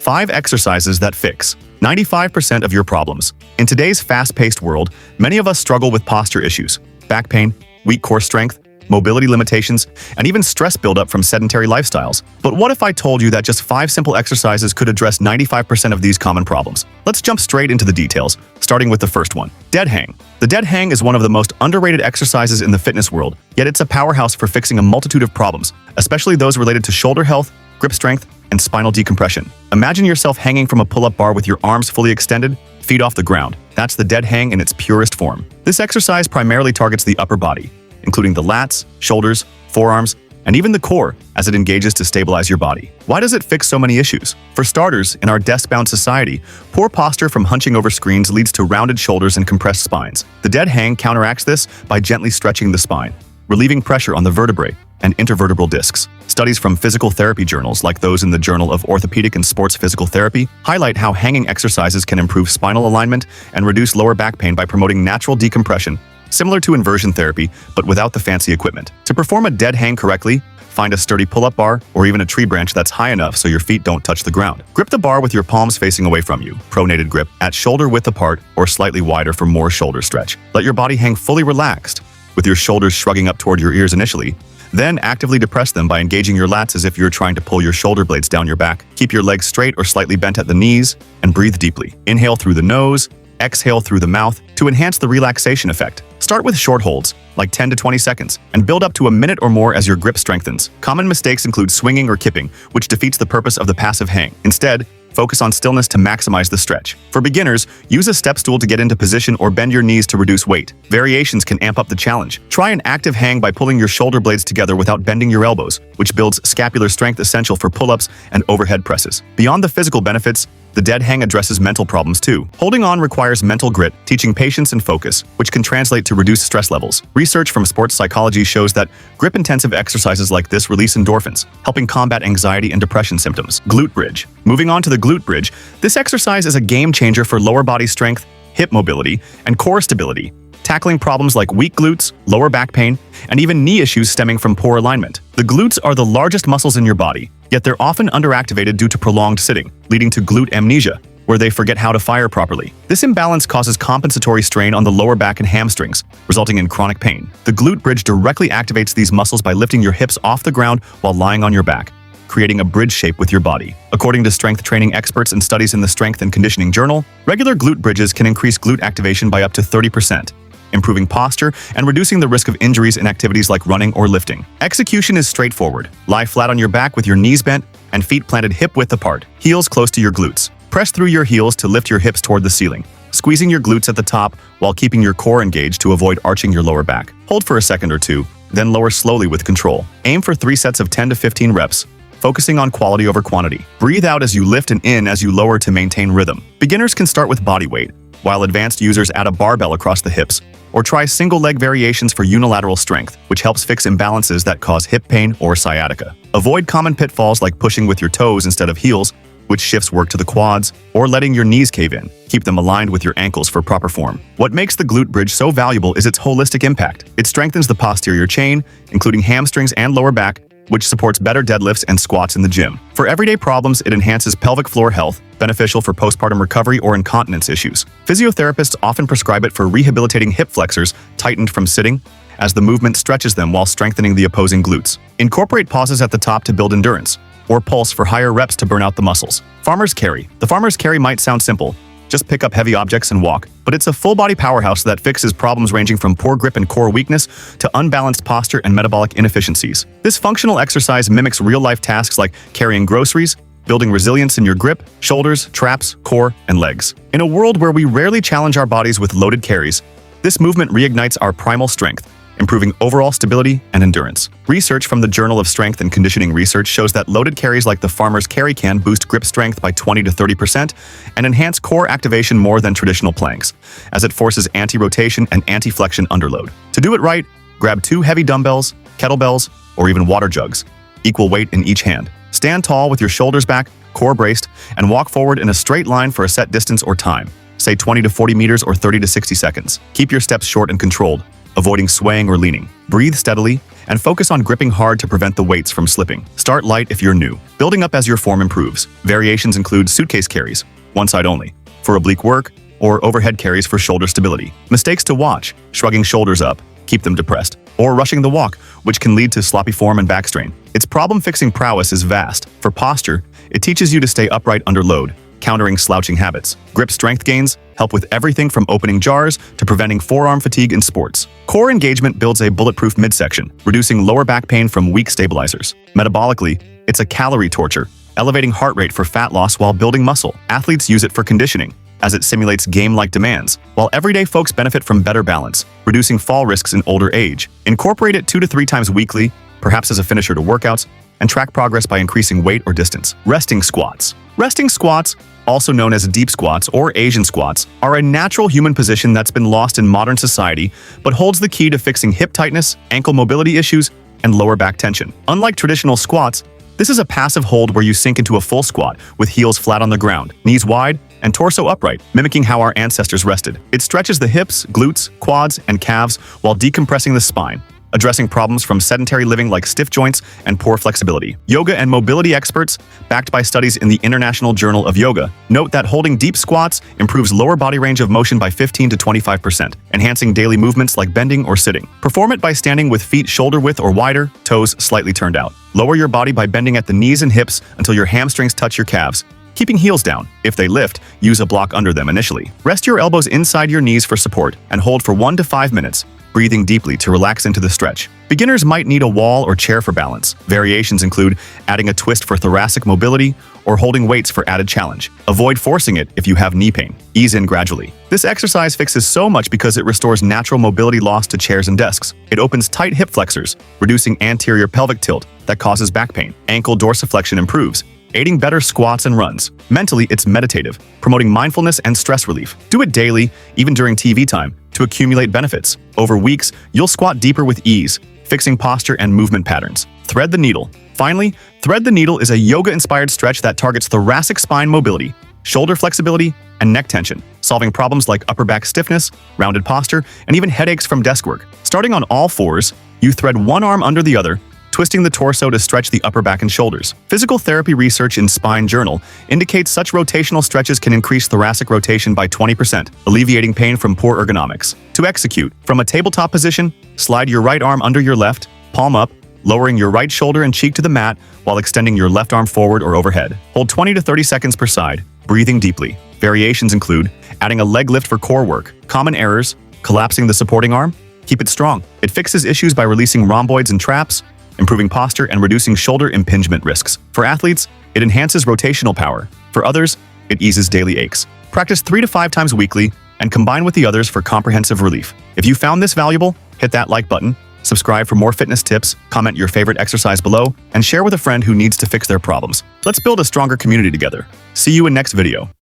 5 exercises that fix 95% of your problems. In today's fast-paced world, many of us struggle with posture issues, back pain, weak core strength, mobility limitations, and even stress buildup from sedentary lifestyles. But what if I told you that just 5 simple exercises could address 95% of these common problems? Let's jump straight into the details, starting with the first one. Dead hang. The dead hang is one of the most underrated exercises in the fitness world, yet it's a powerhouse for fixing a multitude of problems, especially those related to shoulder health, grip strength, and spinal decompression. Imagine yourself hanging from a pull-up bar with your arms fully extended, feet off the ground. That's the dead hang in its purest form. This exercise primarily targets the upper body, including the lats, shoulders, forearms, and even the core, as it engages to stabilize your body. Why does it fix so many issues? For starters, in our desk-bound society, poor posture from hunching over screens leads to rounded shoulders and compressed spines. The dead hang counteracts this by gently stretching the spine, relieving pressure on the vertebrae and intervertebral discs. Studies from physical therapy journals, like those in the Journal of Orthopedic and Sports Physical Therapy, highlight how hanging exercises can improve spinal alignment and reduce lower back pain by promoting natural decompression, similar to inversion therapy, but without the fancy equipment. To perform a dead hang correctly, find a sturdy pull-up bar or even a tree branch that's high enough so your feet don't touch the ground. Grip the bar with your palms facing away from you, pronated grip, at shoulder width apart or slightly wider for more shoulder stretch. Let your body hang fully relaxed, with your shoulders shrugging up toward your ears initially. Then actively depress them by engaging your lats as if you're trying to pull your shoulder blades down your back. Keep your legs straight or slightly bent at the knees, and breathe deeply. Inhale through the nose, exhale through the mouth to enhance the relaxation effect. Start with short holds, like 10 to 20 seconds, and build up to a minute or more as your grip strengthens. Common mistakes include swinging or kipping, which defeats the purpose of the passive hang. Instead, focus on stillness to maximize the stretch. For beginners, use a step stool to get into position or bend your knees to reduce weight. Variations can amp up the challenge. Try an active hang by pulling your shoulder blades together without bending your elbows, which builds scapular strength essential for pull-ups and overhead presses. Beyond the physical benefits, the dead hang addresses mental problems too. Holding on requires mental grit, teaching patience and focus, which can translate to reduced stress levels. Research from sports psychology shows that grip-intensive exercises like this release endorphins, helping combat anxiety and depression symptoms. Glute bridge. Moving on to the glute bridge, this exercise is a game changer for lower body strength, hip mobility, and core stability, tackling problems like weak glutes, lower back pain, and even knee issues stemming from poor alignment. The glutes are the largest muscles in your body, yet they're often underactivated due to prolonged sitting, leading to glute amnesia, where they forget how to fire properly. This imbalance causes compensatory strain on the lower back and hamstrings, resulting in chronic pain. The glute bridge directly activates these muscles by lifting your hips off the ground while lying on your back, creating a bridge shape with your body. According to strength training experts and studies in the Strength and Conditioning Journal, regular glute bridges can increase glute activation by up to 30%. Improving posture and reducing the risk of injuries in activities like running or lifting. Execution is straightforward. Lie flat on your back with your knees bent and feet planted hip-width apart, heels close to your glutes. Press through your heels to lift your hips toward the ceiling, squeezing your glutes at the top while keeping your core engaged to avoid arching your lower back. Hold for a second or two, then lower slowly with control. Aim for 3 sets of 10 to 15 reps, focusing on quality over quantity. Breathe out as you lift and in as you lower to maintain rhythm. Beginners can start with body weight, while advanced users add a barbell across the hips, or try single leg variations for unilateral strength, which helps fix imbalances that cause hip pain or sciatica. Avoid common pitfalls like pushing with your toes instead of heels, which shifts work to the quads, or letting your knees cave in. Keep them aligned with your ankles for proper form. What makes the glute bridge so valuable is its holistic impact. It strengthens the posterior chain, including hamstrings and lower back, which supports better deadlifts and squats in the gym. For everyday problems, it enhances pelvic floor health, beneficial for postpartum recovery or incontinence issues. Physiotherapists often prescribe it for rehabilitating hip flexors tightened from sitting, as the movement stretches them while strengthening the opposing glutes. Incorporate pauses at the top to build endurance, or pulse for higher reps to burn out the muscles. Farmer's carry. The farmer's carry might sound simple, just pick up heavy objects and walk, but it's a full-body powerhouse that fixes problems ranging from poor grip and core weakness to unbalanced posture and metabolic inefficiencies. This functional exercise mimics real-life tasks like carrying groceries, building resilience in your grip, shoulders, traps, core, and legs. In a world where we rarely challenge our bodies with loaded carries, this movement reignites our primal strength, improving overall stability and endurance. Research from the Journal of Strength and Conditioning Research shows that loaded carries like the farmer's carry can boost grip strength by 20 to 30% and enhance core activation more than traditional planks, as it forces anti-rotation and anti-flexion underload. To do it right, grab 2 heavy dumbbells, kettlebells, or even water jugs, equal weight in each hand. Stand tall with your shoulders back, core braced, and walk forward in a straight line for a set distance or time, say 20 to 40 meters or 30 to 60 seconds. Keep your steps short and controlled, avoiding swaying or leaning. Breathe steadily and focus on gripping hard to prevent the weights from slipping. Start light if you're new, building up as your form improves. Variations include suitcase carries, one side only, for oblique work, or overhead carries for shoulder stability. Mistakes to watch: shrugging shoulders up, keep them depressed, or rushing the walk, which can lead to sloppy form and back strain. Its problem-fixing prowess is vast. For posture, it teaches you to stay upright under load, countering slouching habits. Grip strength gains help with everything from opening jars to preventing forearm fatigue in sports. Core engagement builds a bulletproof midsection, reducing lower back pain from weak stabilizers. Metabolically, it's a calorie torture, elevating heart rate for fat loss while building muscle. Athletes use it for conditioning, as it simulates game-like demands, while everyday folks benefit from better balance, reducing fall risks in older age. Incorporate it 2 to 3 times weekly, perhaps as a finisher to workouts, and track progress by increasing weight or distance. Resting squats. Resting squats, also known as deep squats or Asian squats, are a natural human position that's been lost in modern society, but holds the key to fixing hip tightness, ankle mobility issues, and lower back tension. Unlike traditional squats, this is a passive hold where you sink into a full squat with heels flat on the ground, knees wide, and torso upright, mimicking how our ancestors rested. It stretches the hips, glutes, quads, and calves while decompressing the spine, addressing problems from sedentary living like stiff joints and poor flexibility. Yoga and mobility experts, backed by studies in the International Journal of Yoga, note that holding deep squats improves lower body range of motion by 15 to 25%, enhancing daily movements like bending or sitting. Perform it by standing with feet shoulder width or wider, toes slightly turned out. Lower your body by bending at the knees and hips until your hamstrings touch your calves, keeping heels down. If they lift, use a block under them initially. Rest your elbows inside your knees for support and hold for 1 to 5 minutes, breathing deeply to relax into the stretch. Beginners might need a wall or chair for balance. Variations include adding a twist for thoracic mobility or holding weights for added challenge. Avoid forcing it if you have knee pain. Ease in gradually. This exercise fixes so much because it restores natural mobility lost to chairs and desks. It opens tight hip flexors, reducing anterior pelvic tilt that causes back pain. Ankle dorsiflexion improves, aiding better squats and runs. Mentally, it's meditative, promoting mindfulness and stress relief. Do it daily, even during TV time, to accumulate benefits. Over weeks, you'll squat deeper with ease, fixing posture and movement patterns. Thread the needle. Finally, Thread the Needle is a yoga-inspired stretch that targets thoracic spine mobility, shoulder flexibility, and neck tension, solving problems like upper back stiffness, rounded posture, and even headaches from desk work. Starting on all fours, you thread one arm under the other, twisting the torso to stretch the upper back and shoulders. Physical therapy research in Spine Journal indicates such rotational stretches can increase thoracic rotation by 20%, alleviating pain from poor ergonomics. To execute, from a tabletop position, slide your right arm under your left, palm up, lowering your right shoulder and cheek to the mat while extending your left arm forward or overhead. Hold 20 to 30 seconds per side, breathing deeply. Variations include adding a leg lift for core work. Common errors: collapsing the supporting arm. Keep it strong. It fixes issues by releasing rhomboids and traps, improving posture and reducing shoulder impingement risks. For athletes, it enhances rotational power. For others, it eases daily aches. Practice 3 to 5 times weekly and combine with the others for comprehensive relief. If you found this valuable, hit that like button, subscribe for more fitness tips, comment your favorite exercise below, and share with a friend who needs to fix their problems. Let's build a stronger community together. See you in next video.